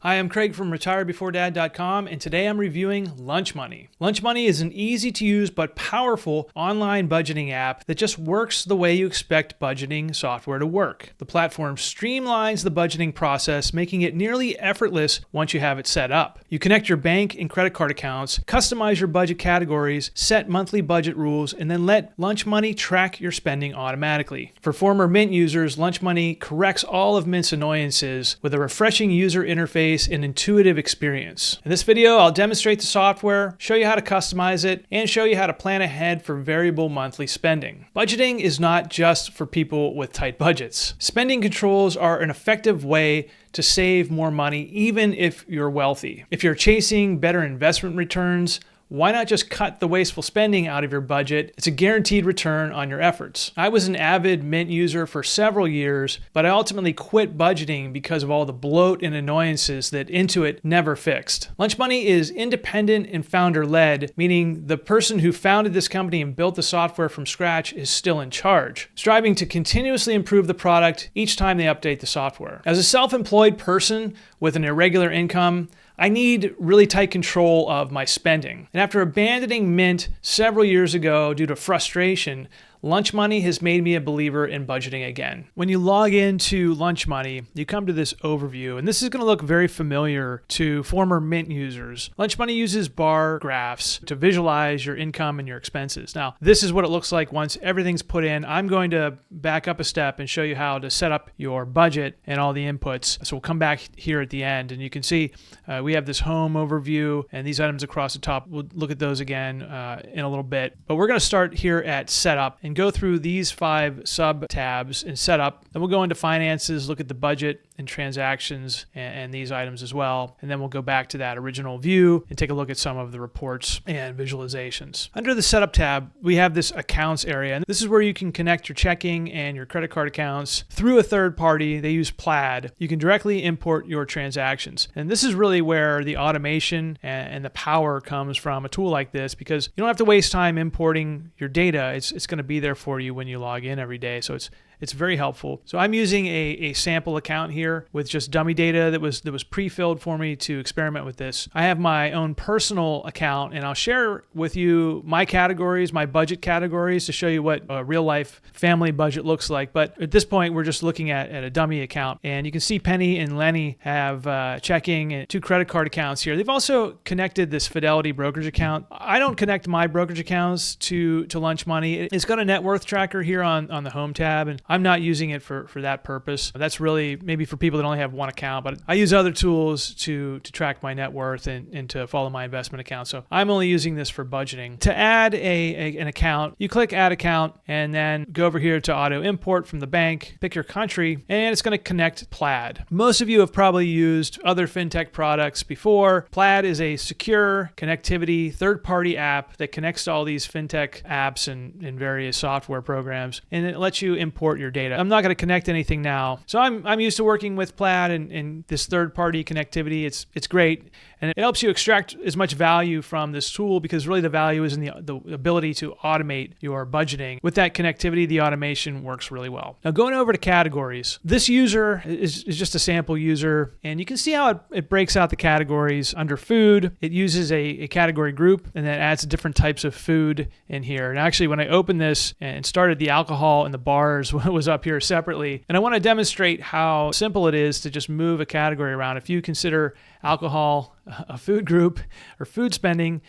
Hi, I'm Craig from retirebeforedad.com, and today I'm reviewing Lunch Money. Lunch Money is an easy-to-use but powerful online budgeting app that just works the way you expect budgeting software to work. The platform streamlines the budgeting process, making it nearly effortless once you have it set up. You connect your bank and credit card accounts, customize your budget categories, set monthly budget rules, and then let Lunch Money track your spending automatically. For former Mint users, Lunch Money corrects all of Mint's annoyances with a refreshing user interface and intuitive experience. In this video, I'll demonstrate the software, show you how to customize it, and show you how to plan ahead for variable monthly spending. Budgeting is not just for people with tight budgets. Spending controls are an effective way to save more money even if you're wealthy. If you're chasing better investment returns, why not just cut the wasteful spending out of your budget? It's a guaranteed return on your efforts. I was an avid Mint user for several years, but I ultimately quit budgeting because of all the bloat and annoyances that Intuit never fixed. Lunch Money is independent and founder-led, meaning the person who founded this company and built the software from scratch is still in charge, striving to continuously improve the product each time they update the software. As a self-employed person with an irregular income, I need really tight control of my spending. And after abandoning Mint several years ago due to frustration, Lunch Money has made me a believer in budgeting again. When you log into Lunch Money, you come to this overview, and this is going to look very familiar to former Mint users. Lunch Money uses bar graphs to visualize your income and your expenses. Now, this is what it looks like once everything's put in. I'm going to back up a step and show you how to set up your budget and all the inputs. So we'll come back here at the end, and you can see we have this home overview and these items across the top. We'll look at those again in a little bit, but we're going to start here at setup and go through these 5 sub tabs in setup. Then we'll go into finances, look at the budget and transactions and these items as well. And then we'll go back to that original view and take a look at some of the reports and visualizations. Under the setup tab, we have this accounts area. And this is where you can connect your checking and your credit card accounts through a third party. They use Plaid. You can directly import your transactions. And this is really where the automation and the power comes from a tool like this, because you don't have to waste time importing your data. It's going to be there for you when you log in every day. So it's very helpful. So I'm using a sample account here with just dummy data that was pre-filled for me to experiment with this. I have my own personal account, and I'll share with you my categories, my budget categories, to show you what a real life family budget looks like. But at this point, we're just looking at a dummy account, and you can see Penny and Lenny have checking and 2 credit card accounts here. They've also connected this Fidelity brokerage account. I don't connect my brokerage accounts to Lunch Money. It's got a net worth tracker here on the home tab, and I'm not using it for that purpose. That's really maybe for people that only have one account, but I use other tools to track my net worth and to follow my investment account. So I'm only using this for budgeting. To add an account, you click Add Account and then go over here to Auto Import from the bank, pick your country, and it's going to connect Plaid. Most of you have probably used other fintech products before. Plaid is a secure connectivity third-party app that connects to all these fintech apps and various software programs, and it lets you import your data. I'm not going to connect anything now. So I'm used to working with Plaid and this third-party connectivity. It's great, and it helps you extract as much value from this tool, because really the value is in the ability to automate your budgeting. With that connectivity, the automation works really well. Now, going over to categories, this user is just a sample user, and you can see how it breaks out the categories. Under food, it uses a category group and then adds different types of food in here. And actually, when I opened this and started, the alcohol and the bars was up here separately. And I want to demonstrate how simple it is to just move a category around. If you consider alcohol a food group or food spending,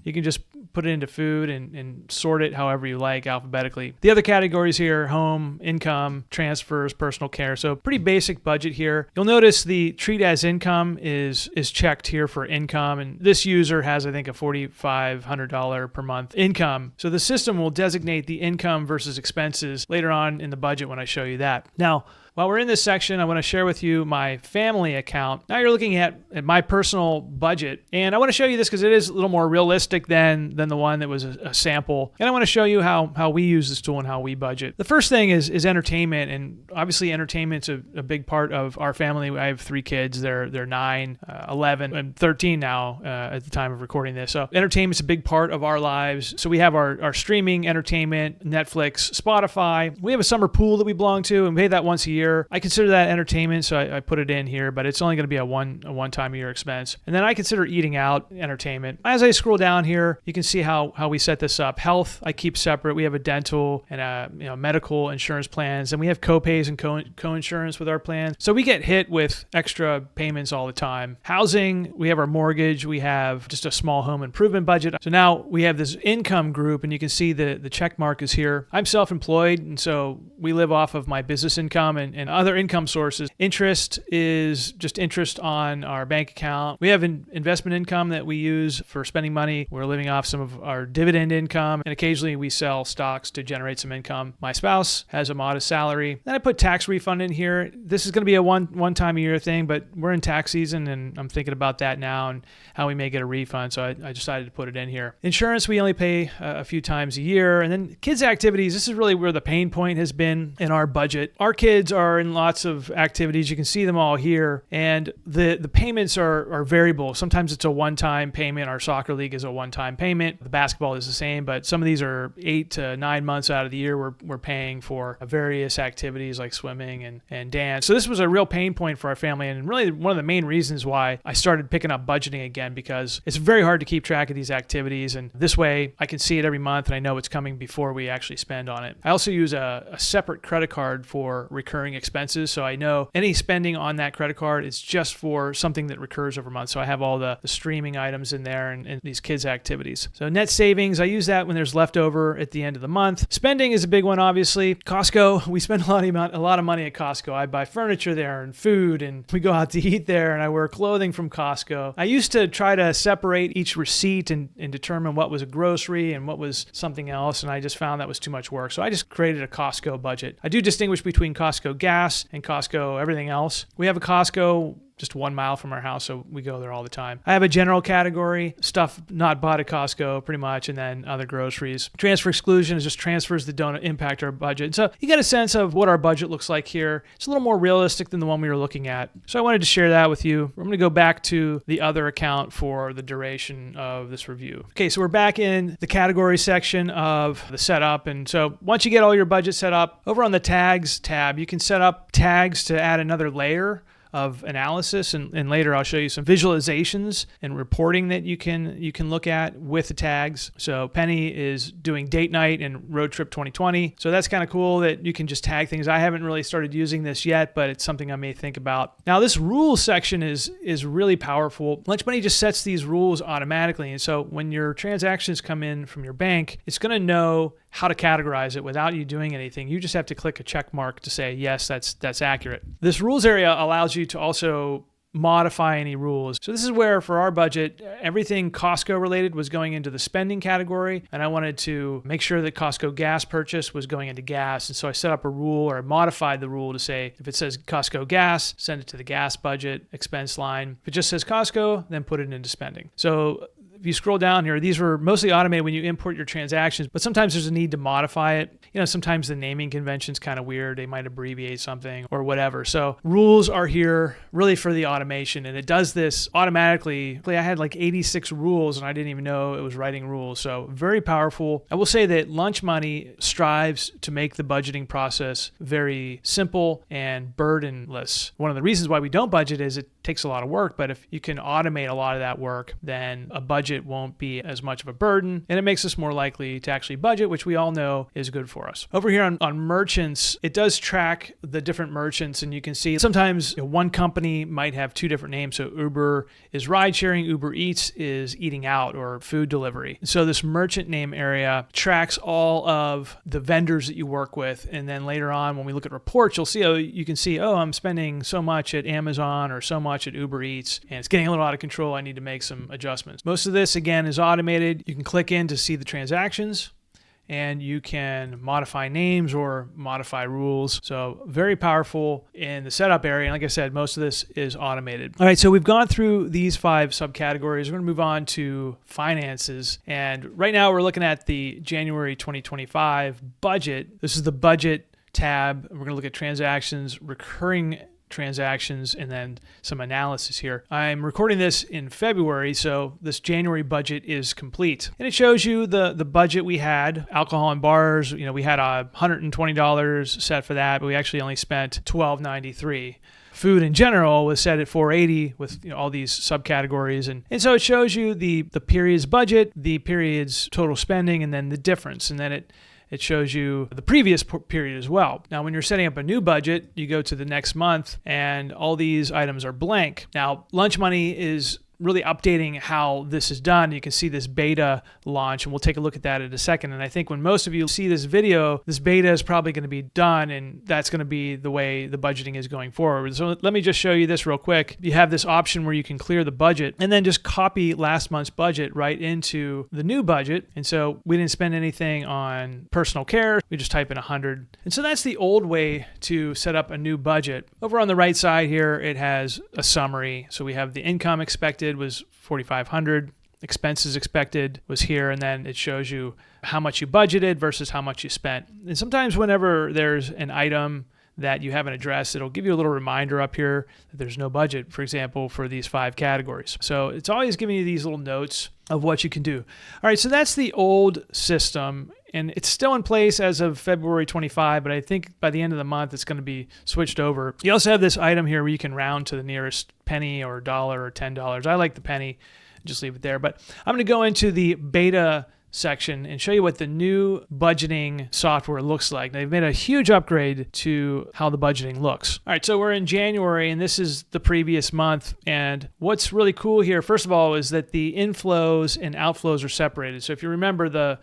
you can just put it into food and sort it however you like alphabetically. The other categories here: home, income, transfers, personal care. So pretty basic budget here. You'll notice the treat as income is checked here for income. And this user has, I think, a $4,500 per month income. So the system will designate the income versus expenses later on in the budget when I show you that. Now, while we're in this section, I want to share with you my family account. Now you're looking at my personal budget, and I want to show you this because it is a little more realistic than the one that was a sample. And I want to show you how we use this tool and how we budget. The first thing is entertainment, and obviously entertainment's a big part of our family. I have 3 kids. They're 9, 11, and 13 now at the time of recording this. So entertainment's a big part of our lives. So we have our streaming entertainment, Netflix, Spotify. We have a summer pool that we belong to, and we pay that once a year. here. I consider that entertainment, so I put it in here, but it's only going to be a one-time a year expense. And then I consider eating out entertainment. As I scroll down here, you can see how we set this up. Health, I keep separate. We have a dental and a medical insurance plans, and we have co-pays and co-insurance with our plans. So we get hit with extra payments all the time. Housing, we have our mortgage. We have just a small home improvement budget. So now we have this income group, and you can see the check mark is here. I'm self-employed, and so we live off of my business income and other income sources. Interest is just interest on our bank account. We have investment income that we use for spending money. We're living off some of our dividend income, and occasionally we sell stocks to generate some income. My spouse has a modest salary. Then I put tax refund in here. This is going to be a one-time a year thing, but we're in tax season, and I'm thinking about that now and how we may get a refund, so I decided to put it in here. Insurance, we only pay a few times a year. And then kids' activities, this is really where the pain point has been in our budget. Our kids are in lots of activities. You can see them all here. And the payments are variable. Sometimes it's a one-time payment. Our soccer league is a one-time payment. The basketball is the same, but some of these are 8 to 9 months out of the year we're paying for various activities like swimming and dance. So this was a real pain point for our family, and really one of the main reasons why I started picking up budgeting again, because it's very hard to keep track of these activities. And this way I can see it every month and I know it's coming before we actually spend on it. I also use a separate credit card for recurring expenses. So I know any spending on that credit card is just for something that recurs over months. So I have all the streaming items in there and these kids' activities. So net savings, I use that when there's leftover at the end of the month. Spending is a big one, obviously. Costco, we spend a lot of money at Costco. I buy furniture there and food, and we go out to eat there, and I wear clothing from Costco. I used to try to separate each receipt and determine what was a grocery and what was something else, and I just found that was too much work. So I just created a Costco budget. I do distinguish between Costco gas and Costco everything else. We have a Costco just 1 mile from our house, so we go there all the time. I have a general category, stuff not bought at Costco pretty much, and then other groceries. Transfer exclusion is just transfers that don't impact our budget. So you get a sense of what our budget looks like here. It's a little more realistic than the one we were looking at. So I wanted to share that with you. I'm going to go back to the other account for the duration of this review. Okay, so we're back in the category section of the setup. And so once you get all your budget set up, over on the tags tab, you can set up tags to add another layer of analysis, and later I'll show you some visualizations and reporting that you can look at with the tags. So Penny is doing date night and road trip 2020. So that's kind of cool that you can just tag things. I haven't really started using this yet, but it's something I may think about. Now this rules section is really powerful. Lunch Money just sets these rules automatically. And so when your transactions come in from your bank, it's going to know how to categorize it without you doing anything. You just have to click a check mark to say, yes, that's accurate. This rules area allows you to also modify any rules. So this is where, for our budget, everything Costco related was going into the spending category, and I wanted to make sure that Costco gas purchase was going into gas. And so I set up a rule, or I modified the rule to say, if it says Costco gas, send it to the gas budget expense line. If it just says Costco, then put it into spending. So if you scroll down here, these were mostly automated when you import your transactions, but sometimes there's a need to modify it. Sometimes the naming convention's kind of weird. They might abbreviate something or whatever. So rules are here really for the automation, and it does this automatically. I had like 86 rules and I didn't even know it was writing rules. So very powerful. I will say that Lunch Money strives to make the budgeting process very simple and burdenless. One of the reasons why we don't budget is it takes a lot of work, but if you can automate a lot of that work, then a budget won't be as much of a burden, and it makes us more likely to actually budget, which we all know is good for us. Over here on merchants, it does track the different merchants, and you can see sometimes one company might have two different names. So Uber is ride sharing, Uber Eats is eating out or food delivery. So this merchant name area tracks all of the vendors that you work with, and then later on when we look at reports, you can see, I'm spending so much at Amazon or so much at Uber Eats, and it's getting a little out of control. I need to make some adjustments. Most of this, again, is automated. You can click in to see the transactions, and you can modify names or modify rules. So very powerful in the setup area. And like I said, most of this is automated. All right, so we've gone through these 5 subcategories. We're going to move on to finances. And right now we're looking at the January 2025 budget. This is the budget tab. We're going to look at transactions, recurring transactions and then some analysis here. I'm recording this in February, so this January budget is complete. And it shows you the budget we had. Alcohol and bars, we had $120 set for that, but we actually only spent $12.93. Food in general was set at $480 with all these subcategories. And so it shows you the period's budget, the period's total spending, and then the difference. And then it shows you the previous period as well. Now, when you're setting up a new budget, you go to the next month and all these items are blank. Now, Lunch Money is really updating how this is done. You can see this beta launch, and we'll take a look at that in a second. And I think when most of you see this video, this beta is probably going to be done, and that's going to be the way the budgeting is going forward. So let me just show you this real quick. You have this option where you can clear the budget and then just copy last month's budget right into the new budget. And so we didn't spend anything on personal care. We just type in 100. And so that's the old way to set up a new budget. Over on the right side here, it has a summary. So we have the income expected was $4,500. Expenses expected was here, and then it shows you how much you budgeted versus how much you spent. And sometimes whenever there's an item that you haven't addressed, it'll give you a little reminder up here that there's no budget, for example, for these 5 categories. So it's always giving you these little notes of what you can do. All right, so that's the old system, and it's still in place as of February 25, but I think by the end of the month, it's going to be switched over. You also have this item here where you can round to the nearest penny or dollar or $10. I like the penny, just leave it there. But I'm going to go into the beta section and show you what the new budgeting software looks like. They've made a huge upgrade to how the budgeting looks. All right, so we're in January, and this is the previous month. And what's really cool here, first of all, is that the inflows and outflows are separated. So if you remember, the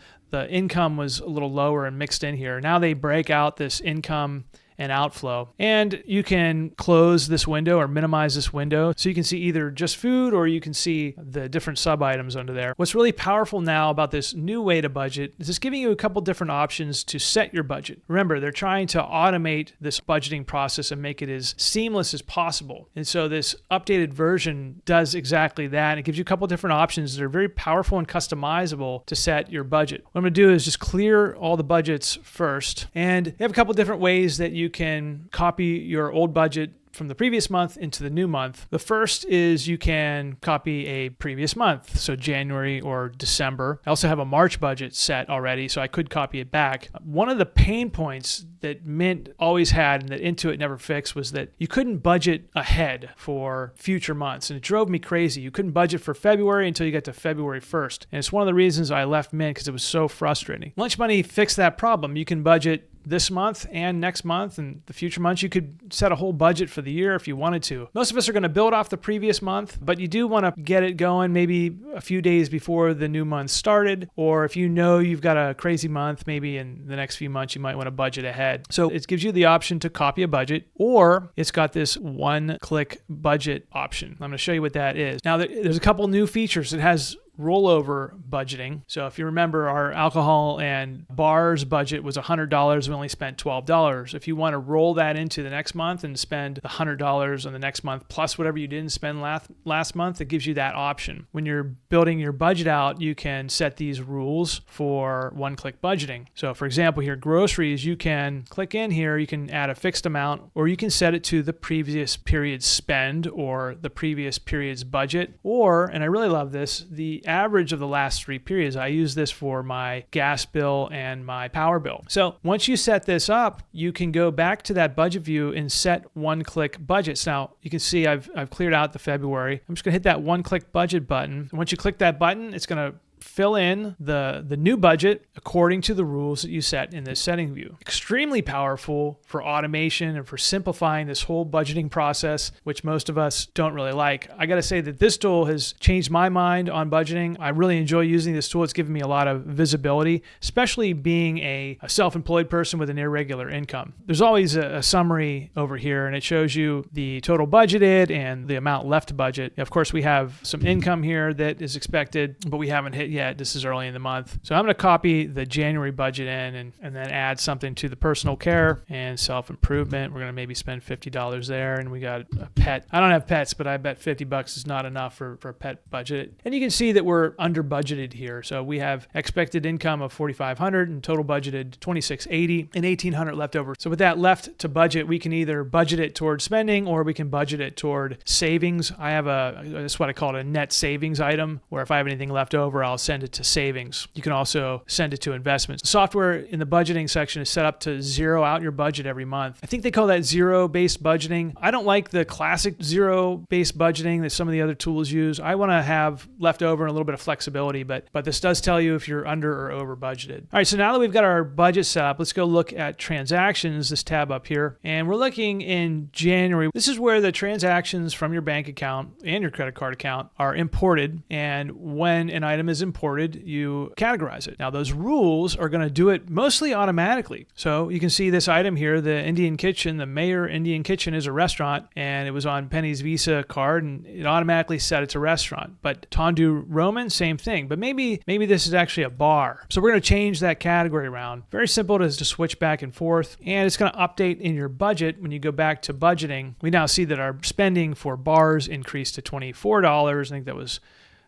income was a little lower and mixed in here. Now they break out this income and outflow. And you can close this window or minimize this window so you can see either just food or you can see the different sub items under there. What's really powerful now about this new way to budget is it's giving you a couple different options to set your budget. Remember, they're trying to automate this budgeting process and make it as seamless as possible. And so this updated version does exactly that. It gives you a couple different options that are very powerful and customizable to set your budget. What I'm going to do is just clear all the budgets first. And you have a couple different ways that you can copy your old budget from the previous month into the new month. The first is you can copy a previous month, so January or December. I also have a March budget set already, so I could copy it back. One of the pain points that Mint always had and that Intuit never fixed was that you couldn't budget ahead for future months, and it drove me crazy. You couldn't budget for February until you got to February 1st, and it's one of the reasons I left Mint because it was so frustrating. Lunch Money fixed that problem. You can budget this month and next month and the future months. You could set a whole budget for the year if you wanted to. Most of us are going to build off the previous month, but you do want to get it going maybe a few days before the new month started, or if you know you've got a crazy month, maybe in the next few months you might want to budget ahead. So it gives you the option to copy a budget, or it's got this one-click budget option. I'm going to show you what that is. Now there's a couple new features. It has rollover budgeting. So if you remember, our alcohol and bars budget was $100. We only spent $12. If you want to roll that into the next month and spend the $100 on the next month plus whatever you didn't spend last month, it gives you that option. When you're building your budget out, you can set these rules for one-click budgeting. So for example, here, groceries, you can click in here, you can add a fixed amount, or you can set it to the previous period's spend or the previous period's budget, or, and I really love this, the average of the last 3 periods. I use this for my gas bill and my power bill. So once you set this up, you can go back to that budget view and set one-click budgets. Now you can see I've cleared out the February. I'm just going to hit that one-click budget button. And once you click that button, it's going to fill in the new budget according to the rules that you set in this setting view. Extremely powerful for automation and for simplifying this whole budgeting process, which most of us don't really like. I got to say that this tool has changed my mind on budgeting. I really enjoy using this tool. It's given me a lot of visibility, especially being a self-employed person with an irregular income. There's always a summary over here, and it shows you the total budgeted and the amount left to budget. Of course, we have some income here that is expected, but we haven't hit yet. This is early in the month. So I'm going to copy the January budget in and then add something to the personal care and self-improvement. We're going to maybe spend $50 there. And we got a pet. I don't have pets, but I bet $50 is not enough for a pet budget. And you can see that we're under budgeted here. So we have expected income of $4,500 and total budgeted $2,680 and $1,800 left over. So with that left to budget, we can either budget it toward spending or we can budget it toward savings. I have that's what I call it, a net savings item, where if I have anything left over, I'll send it to savings. You can also send it to investments. The software in the budgeting section is set up to zero out your budget every month. I think they call that zero-based budgeting. I don't like the classic zero-based budgeting that some of the other tools use. I want to have left over and a little bit of flexibility, but this does tell you if you're under or over budgeted. All right, so now that we've got our budget set up, let's go look at transactions, this tab up here, and we're looking in January. This is where the transactions from your bank account and your credit card account are imported, and when an item is imported, you categorize it. Now, those rules are going to do it mostly automatically. So you can see this item here, the Indian Kitchen, the Mayor Indian Kitchen is a restaurant, and it was on Penny's Visa card, and it automatically set it's a restaurant. But Tondu Roman, same thing. But maybe this is actually a bar. So we're going to change that category around. Very simple to switch back and forth, and it's going to update in your budget. When you go back to budgeting, we now see that our spending for bars increased to $24. I think that was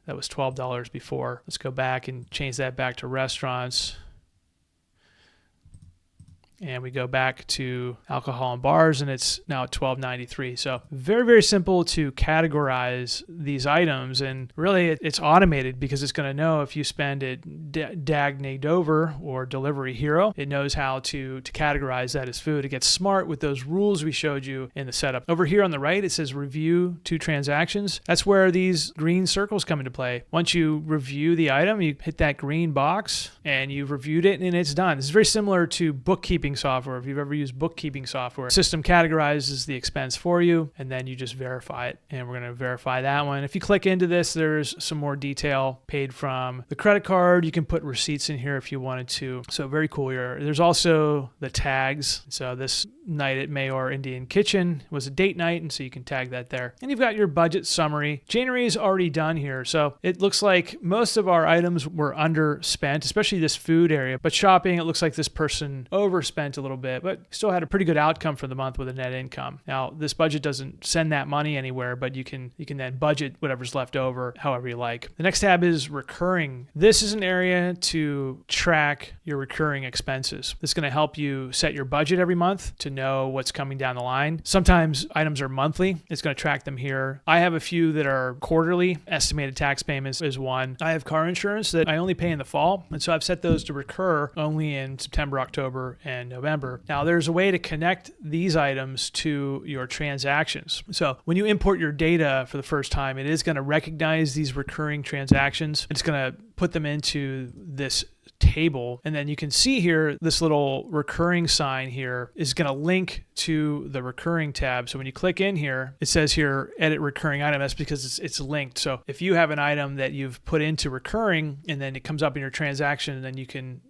$12 before. Let's go back and change that back to restaurants. And we go back to alcohol and bars, and it's now at $12.93. So very, very simple to categorize these items. And really, it's automated because it's going to know if you spend it Dag Dover or Delivery Hero. It knows how to categorize that as food. It gets smart with those rules we showed you in the setup. Over here on the right, it says review to transactions. That's where these green circles come into play. Once you review the item, you hit that green box, and you've reviewed it, and it's done. This is very similar to bookkeeping software. If you've ever used bookkeeping software, the system categorizes the expense for you, and then you just verify it. And we're going to verify that one. If you click into this, there's some more detail paid from the credit card. You can put receipts in here if you wanted to. So very cool here. There's also the tags. So this night at Mayor Indian Kitchen was a date night, and so you can tag that there. And you've got your budget summary. January is already done here. So it looks like most of our items were underspent, especially this food area. But shopping, it looks like this person overspent a little bit, but still had a pretty good outcome for the month with a net income. Now, this budget doesn't send that money anywhere, but you can then budget whatever's left over however you like. The next tab is recurring. This is an area to track your recurring expenses. This is going to help you set your budget every month to know what's coming down the line. Sometimes items are monthly. It's going to track them here. I have a few that are quarterly. Estimated tax payments is one. I have car insurance that I only pay in the fall, and so I've set those to recur only in September, October, and November. Now, there's a way to connect these items to your transactions. So when you import your data for the first time, it is going to recognize these recurring transactions. It's going to put them into this table, and then you can see here this little recurring sign here is going to link to the recurring tab. So when you click in here, it says here edit recurring item. That's because it's linked. So if you have an item that you've put into recurring and then it comes up in your transaction, then you can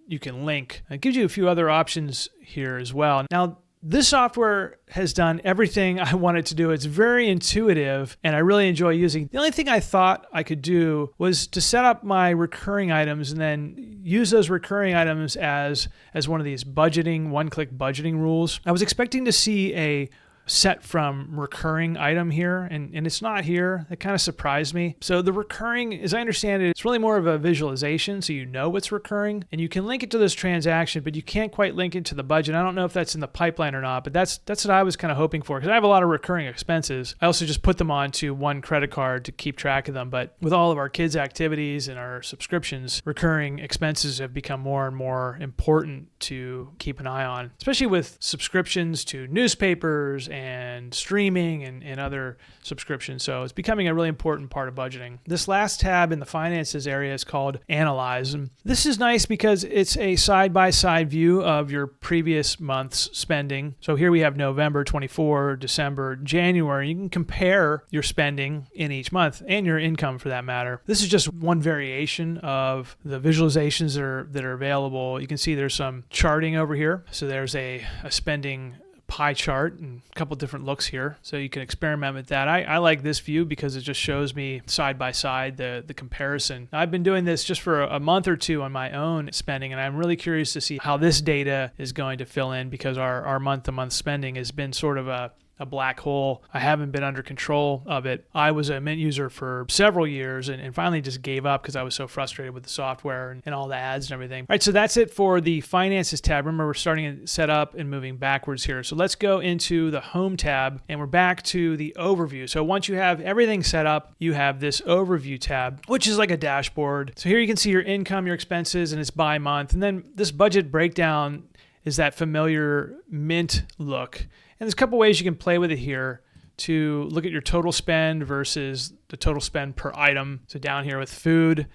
link. It gives you a few other options here as well. Now, this software has done everything I wanted to do. It's very intuitive, and I really enjoy using. The only thing I thought I could do was to set up my recurring items and then use those recurring items as one of these budgeting, one-click budgeting rules. I was expecting to see a set from recurring item here, and it's not here. That kind of surprised me. So the recurring, as I understand it, it's really more of a visualization, so you know what's recurring, and you can link it to this transaction, but you can't quite link it to the budget. I don't know if that's in the pipeline or not, but that's what I was kind of hoping for, because I have a lot of recurring expenses. I also just put them onto one credit card to keep track of them, but with all of our kids' activities and our subscriptions, recurring expenses have become more and more important to keep an eye on, especially with subscriptions to newspapers and streaming and other subscriptions. So it's becoming a really important part of budgeting. This last tab in the finances area is called Analyze. And this is nice because it's a side-by-side view of your previous month's spending. So here we have November 24, December, January. You can compare your spending in each month and your income for that matter. This is just one variation of the visualizations that are available. You can see there's some charting over here. So there's a spending pie chart and a couple different looks here. So you can experiment with that. I like this view because it just shows me side by side the comparison. I've been doing this just for a month or two on my own spending, and I'm really curious to see how this data is going to fill in, because our month-to-month spending has been sort of a black hole. I haven't been under control of it. I was a Mint user for several years and finally just gave up because I was so frustrated with the software and all the ads and everything. All right, so that's it for the Finances tab. Remember, we're starting to set up and moving backwards here. So let's go into the Home tab, and we're back to the Overview. So once you have everything set up, you have this Overview tab, which is like a dashboard. So here you can see your income, your expenses, and it's by month. And then this budget breakdown is that familiar Mint look. And there's a couple ways you can play with it here to look at your total spend versus the total spend per item. So down here with food,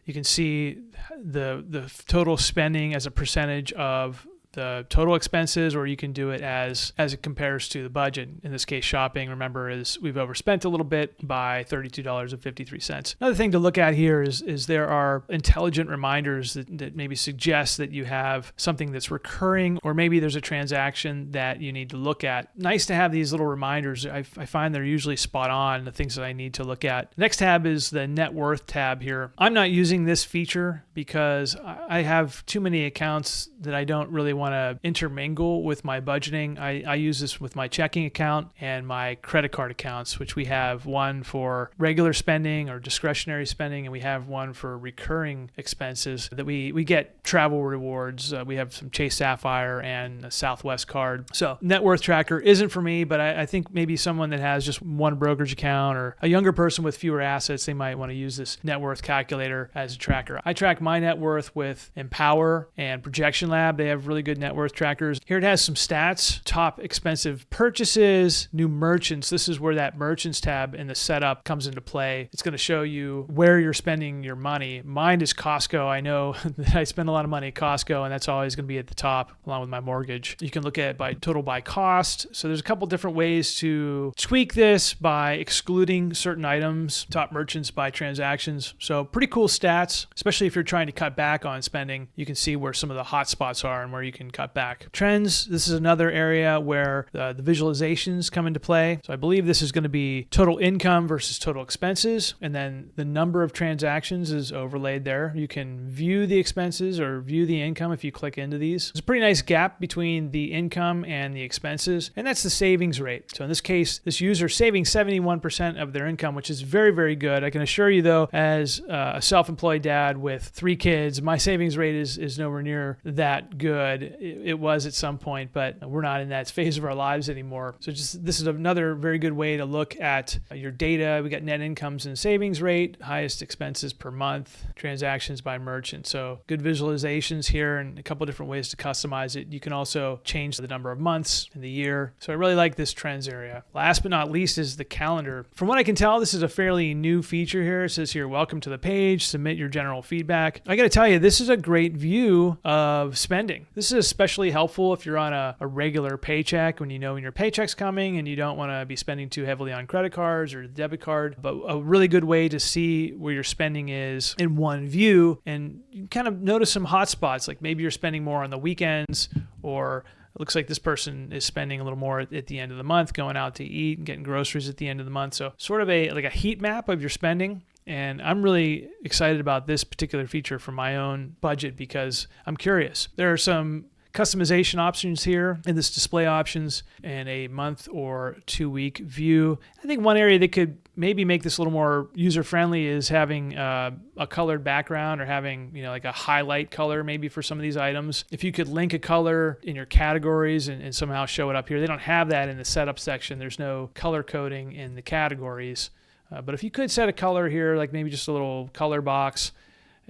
you can see the total spending as a percentage of the total expenses, or you can do it as it compares to the budget. In this case, shopping, remember, is we've overspent a little bit by $32.53. Another thing to look at here is there are intelligent reminders that maybe suggest that you have something that's recurring, or maybe there's a transaction that you need to look at. Nice to have these little reminders. I find they're usually spot on, the things that I need to look at. Next tab is the Net Worth tab here. I'm not using this feature because I have too many accounts that I don't really want to intermingle with my budgeting. I use this with my checking account and my credit card accounts, which we have one for regular spending or discretionary spending, and we have one for recurring expenses that we get travel rewards. We have some Chase Sapphire and a Southwest card. So Net Worth Tracker isn't for me, but I think maybe someone that has just one brokerage account or a younger person with fewer assets, they might want to use this net worth calculator as a tracker. I track my net worth with Empower and Projection Lab. They have really good net worth trackers. Here it has some stats: top expensive purchases, new merchants. This is where that merchants tab in the setup comes into play. It's going to show you where you're spending your money. Mine is Costco. I know that I spend a lot of money at Costco, and that's always going to be at the top along with my mortgage. You can look at it by total by cost. So there's a couple different ways to tweak this by excluding certain items, top merchants by transactions. So pretty cool stats, especially if you're trying to cut back on spending. You can see where some of the hot spots are and where you can cut back. Trends, this is another area where the visualizations come into play. So I believe this is going to be total income versus total expenses, and then the number of transactions is overlaid there. You can view the expenses or view the income if you click into these. There's a pretty nice gap between the income and the expenses, and that's the savings rate. So in this case, this user saving 71% of their income, which is very, very good. I can assure you though, as a self-employed dad with 3 kids, my savings rate is nowhere near that good. It was at some point, but we're not in that phase of our lives anymore. So this is another very good way to look at your data. We got net incomes and savings rate, highest expenses per month, transactions by merchant. So good visualizations here and a couple different ways to customize it. You can also change the number of months in the year. So I really like this trends area. Last but not least is the calendar. From what I can tell, this is a fairly new feature here. It says here, welcome to the page, submit your general feedback. I got to tell you, this is a great view of spending. This is especially helpful if you're on a regular paycheck, when you know when your paycheck's coming and you don't want to be spending too heavily on credit cards or debit card. But a really good way to see where your spending is in one view, and you kind of notice some hot spots, like maybe you're spending more on the weekends, or it looks like this person is spending a little more at the end of the month, going out to eat and getting groceries at the end of the month. So sort of a heat map of your spending. And I'm really excited about this particular feature for my own budget because I'm curious. There are some customization options here in this display options and a month or 2-week view. I think one area that could maybe make this a little more user-friendly is having a colored background, or having, like a highlight color maybe for some of these items. If you could link a color in your categories and somehow show it up here. They don't have that in the setup section. There's no color coding in the categories. But if you could set a color here, like maybe just a little color box,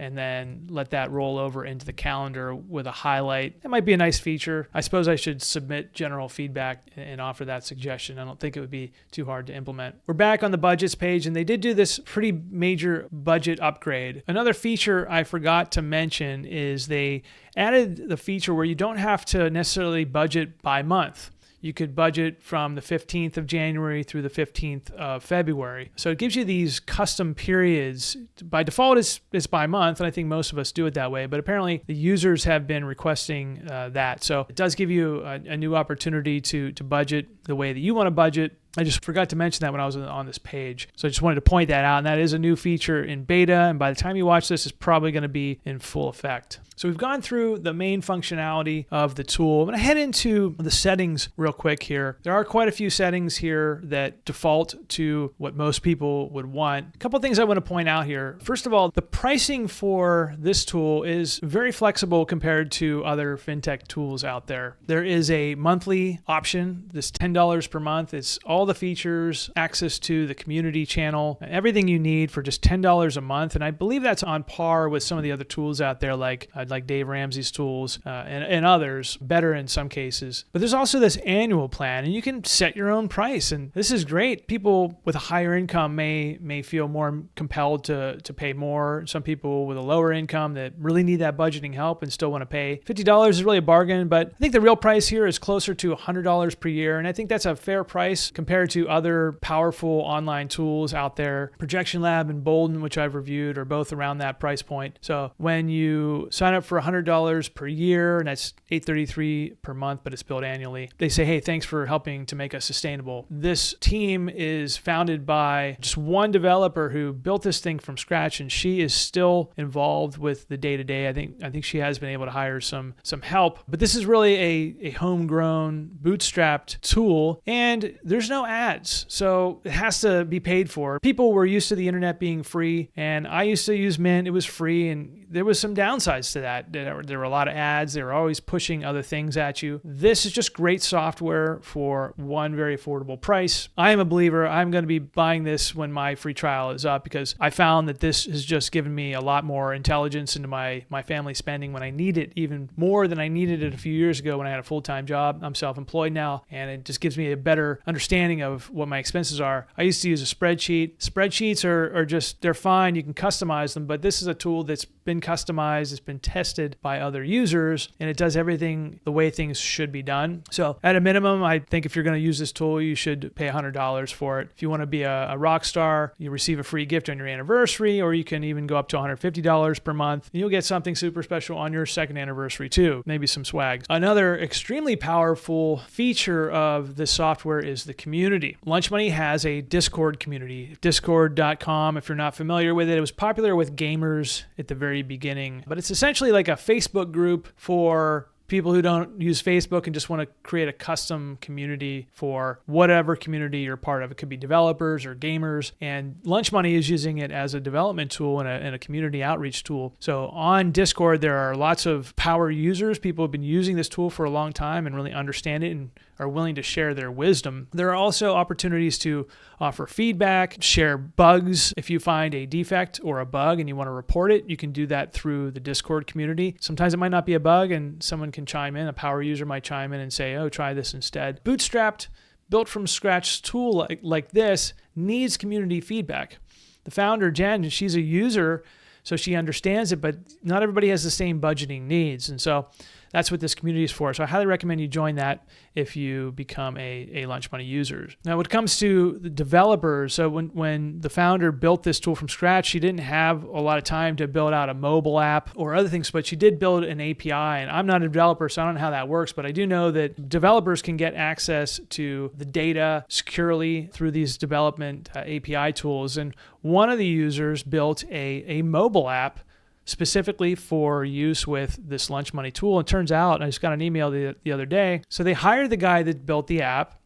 and then let that roll over into the calendar with a highlight, that might be a nice feature. I suppose I should submit general feedback and offer that suggestion. I don't think it would be too hard to implement. We're back on the budgets page, and they did do this pretty major budget upgrade. Another feature I forgot to mention is they added the feature where you don't have to necessarily budget by month. You could budget from the 15th of January through the 15th of February. So it gives you these custom periods. By default, it's by month, and I think most of us do it that way, but apparently the users have been requesting that. So it does give you a new opportunity to budget the way that you want to budget. I just forgot to mention that when I was on this page. So I just wanted to point that out. And that is a new feature in beta. And by the time you watch this, it's probably going to be in full effect. So we've gone through the main functionality of the tool. I'm going to head into the settings real quick here. There are quite a few settings here that default to what most people would want. A couple of things I want to point out here. First of all, the pricing for this tool is very flexible compared to other fintech tools out there. There is a monthly option, this $10 per month. It's all the features, access to the community channel, everything you need for just $10 a month. And I believe that's on par with some of the other tools out there, like Dave Ramsey's tools and others, better in some cases. But there's also this annual plan, and you can set your own price. And this is great. People with a higher income may feel more compelled to pay more. Some people with a lower income that really need that budgeting help and still want to pay. $50 is really a bargain, but I think the real price here is closer to $100 per year. And I think that's a fair price compared to other powerful online tools out there. Projection Lab and Bolden, which I've reviewed, are both around that price point. So when you sign up for $100 per year, and that's $833 per month, but it's billed annually, they say, hey, thanks for helping to make us sustainable. This team is founded by just one developer who built this thing from scratch, and she is still involved with the day-to-day. I think she has been able to hire some help, but this is really a homegrown, bootstrapped tool, and there's no ads, so it has to be paid for. People were used to the internet being free, and I used to use Mint. It was free, and there was some downsides to that. There were a lot of ads. They were always pushing other things at you. This is just great software for one very affordable price. I am a believer. I'm going to be buying this when my free trial is up because I found that this has just given me a lot more intelligence into my family spending when I need it, even more than I needed it a few years ago when I had a full-time job. I'm self-employed now, and it just gives me a better understanding of what my expenses are. I used to use a spreadsheet. Spreadsheets are just, they're fine. You can customize them, but this is a tool that's been customized. It's been tested by other users, and it does everything the way things should be done. So at a minimum, I think if you're going to use this tool, you should pay $100 for it. If you want to be a rock star, you receive a free gift on your anniversary, or you can even go up to $150 per month, and you'll get something super special on your second anniversary too, maybe some swag. Another extremely powerful feature of this software is the community. Lunch Money has a Discord community, discord.com. If you're not familiar with it, it was popular with gamers at the very beginning, but it's essentially like a Facebook group for people who don't use Facebook and just want to create a custom community for whatever community you're part of. It could be developers or gamers, and Lunch Money is using it as a development tool and a community outreach tool. So on Discord, there are lots of power users. People have been using this tool for a long time and really understand it and are willing to share their wisdom. There are also opportunities to offer feedback, share bugs. If you find a defect or a bug and you want to report it, you can do that through the Discord community. Sometimes it might not be a bug and someone can chime in, a power user might chime in and say, oh, try this instead. Bootstrapped, built from scratch tool like this needs community feedback. The founder, Jen, she's a user, so she understands it, but not everybody has the same budgeting needs. And so that's what this community is for. So I highly recommend you join that if you become a Lunch Money user. Now, when it comes to the developers, so when the founder built this tool from scratch, she didn't have a lot of time to build out a mobile app or other things, but she did build an API. And I'm not a developer, so I don't know how that works, but I do know that developers can get access to the data securely through these development API tools. And one of the users built a mobile app specifically for use with this Lunch Money tool. It turns out, I just got an email the other day, so they hired the guy that built the app,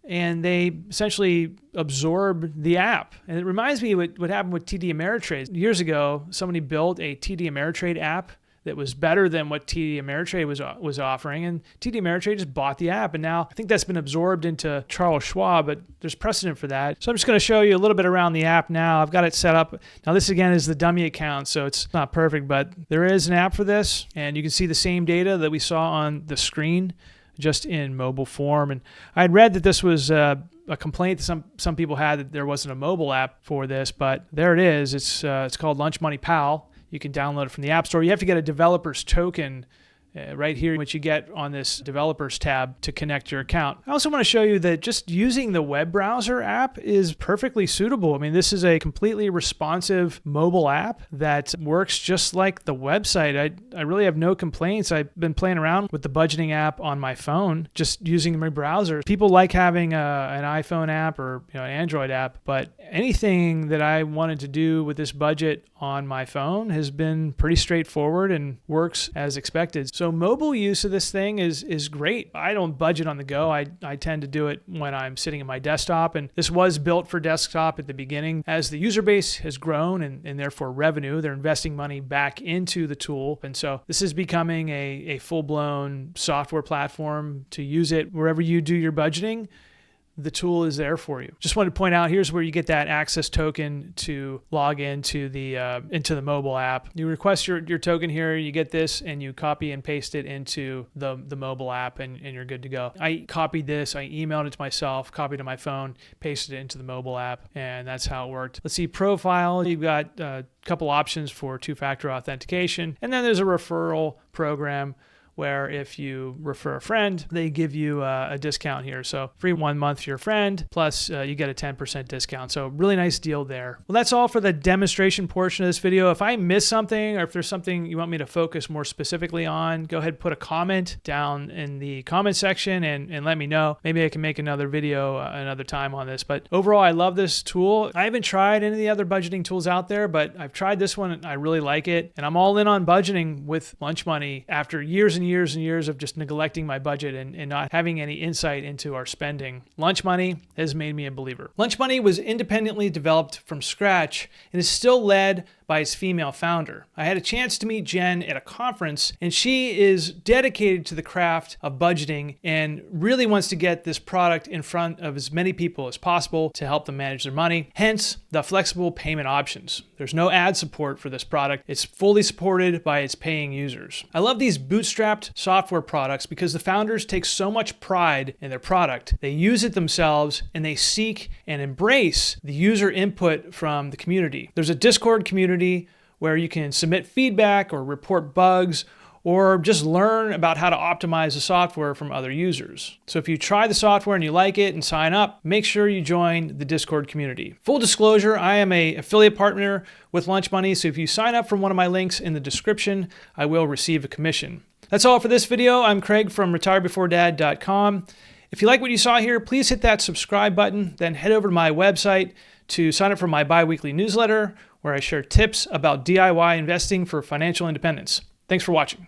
and they essentially absorbed the app. And it reminds me of what happened with TD Ameritrade. Years ago, somebody built a TD Ameritrade app that was better than what TD Ameritrade was offering, and TD Ameritrade just bought the app, and now I think that's been absorbed into Charles Schwab, but there's precedent for that. So I'm just going to show you a little bit around the app now. I've got it set up. Now this again is the dummy account, so it's not perfect, but there is an app for this, and you can see the same data that we saw on the screen, just in mobile form. And I had read that this was a complaint that some people had that there wasn't a mobile app for this, but there it is. It's called Lunch Money Pal. You can download it from the App Store. You have to get a developer's token right here, which you get on this developers tab to connect your account. I also want to show you that just using the web browser app is perfectly suitable. I mean, this is a completely responsive mobile app that works just like the website. I really have no complaints. I've been playing around with the budgeting app on my phone, just using my browser. People like having an iPhone app or an Android app, but anything that I wanted to do with this budget on my phone has been pretty straightforward and works as expected. So mobile use of this thing is great. I don't budget on the go. I tend to do it when I'm sitting at my desktop, and this was built for desktop at the beginning. As the user base has grown and therefore revenue, they're investing money back into the tool. And so this is becoming a full-blown software platform to use it wherever you do your budgeting. The tool is there for you. Just wanted to point out, here's where you get that access token to log into the mobile app. You request your token here, you get this, and you copy and paste it into the mobile app, and you're good to go. I copied this, I emailed it to myself, copied it to my phone, pasted it into the mobile app, and that's how it worked. Let's see, profile, you've got a couple options for two-factor authentication, and then there's a referral program where if you refer a friend, they give you a discount here. So free 1 month for your friend, plus you get a 10% discount. So really nice deal there. Well, that's all for the demonstration portion of this video. If I miss something, or if there's something you want me to focus more specifically on, go ahead and put a comment down in the comment section and let me know. Maybe I can make another video another time on this. But overall, I love this tool. I haven't tried any of the other budgeting tools out there, but I've tried this one and I really like it. And I'm all in on budgeting with Lunch Money after years and years of just neglecting my budget and not having any insight into our spending. Lunch Money has made me a believer. Lunch Money was independently developed from scratch and is still led by its female founder. I had a chance to meet Jen at a conference, and she is dedicated to the craft of budgeting and really wants to get this product in front of as many people as possible to help them manage their money, hence the flexible payment options. There's no ad support for this product. It's fully supported by its paying users. I love these bootstrapped software products because the founders take so much pride in their product. They use it themselves and they seek and embrace the user input from the community. There's a Discord community where you can submit feedback or report bugs or just learn about how to optimize the software from other users. So if you try the software and you like it and sign up, make sure you join the Discord community. Full disclosure, I am an affiliate partner with Lunch Money, so if you sign up from one of my links in the description, I will receive a commission. That's all for this video. I'm Craig from retiredbeforedad.com. If you like what you saw here, please hit that subscribe button, then head over to my website to sign up for my bi-weekly newsletter where I share tips about DIY investing for financial independence. Thanks for watching.